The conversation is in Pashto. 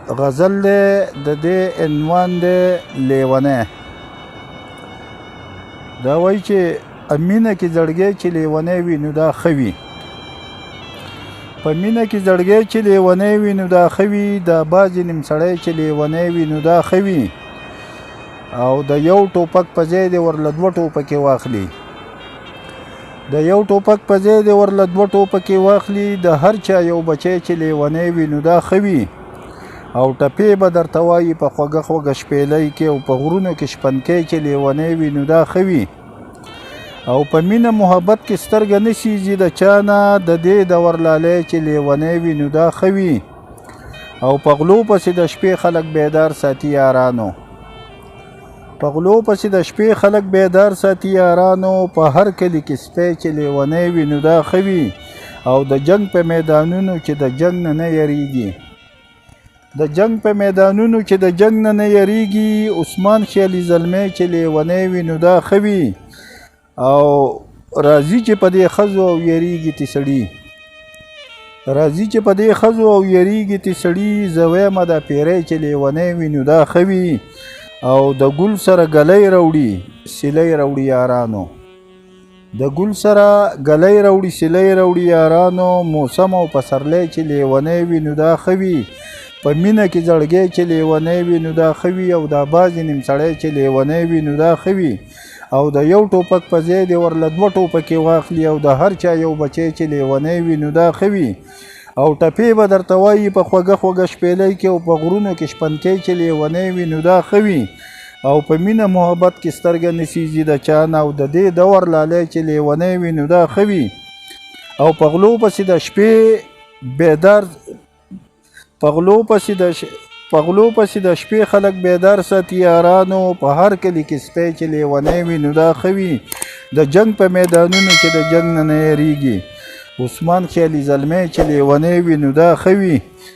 غزل دی د دې عنوان دی لیونی. دا وایي چې مینه کې زړګی چې لیونی وي نو دا ښه وي. په مینه کې زړګی چې لیونی وي نو دا ښه وي. دا بعضې نیم سړی چې لیونی وي نو دا ښه وي. او د یو ټوپک په ځای دی ورله دوه ټوپکې واخلي. د یو ټوپک په ځای دی ورله دوه ټوپکې واخلي. د هر چا یو بچی چې لیونی وي نو دا ښه وي. او ټپې به درته وایي په خوږه خوږه شپېلۍ کې، او په غرونو کې شپنکی چې لیونی وي نو دا ښه وي. او په مینه محبت کې سترګه نه سیزي د چا نه، د دې د ورلالی چې لیونی وي نو دا ښه وي. او په غلو پسې د شپې خلک بیدار ساتي یارانو. په غلو پسې د شپې خلک بیدار ساتي یارانو. په هر کلي کې سپی چې لیونی وي نو دا ښه وي. او د جنگ په میدانونو چې د جنگ نه یریږي، د جنگ په میدانونو چې د جنگ نه یریږي. عثمان خیالي زلمی چې لیونی وي نو دا ښه وي. او راځي چې په دې ښځو او یریږي تی سړي، راځي چې په دې ښځو او یریږي تی سړي. زه ویمه دا پیری چې لیونی وي نو دا ښه وي. او د ګل سره ګلی راوړي سیلی راوړي یارانو، د ګل سره ګلی راوړي سیلی راوړي یارانو. موسم او پسرلی چې لیونی وي نو دا ښه وي. په مینه کې زړګی چې لیونی وي نو دا ښه وي. او دا بعضې نیم سړی چې لیونی وي نو دا ښه وي. او د یو ټوپک په ځای دی ورله دوه ټوپکې واخلي. او د هر چا یو بچی چې لیونی وي نو دا ښه وي. او ټپې به درته وایي په خوږه خوږه شپېلۍ کې، او په غرونو کې شپنکی چې لیونی وي نو دا ښه وي. او په مینه محبت کې سترګه نه سیزي د چا نه، او د دې د ورلالی چې لیونی وي نو دا ښه وي. او په غلو پسې د شپې بیدار، په غلو پسې د شپې خلک بیدار ساتي یارانو. په هر کلي کې سپی چې لیونی وي نو دا ښه وي. د جنگ په میدانونو چې د جنگ نه یریږي. عثمان خیالي زلمی چې لیونی وي نو دا ښه وي.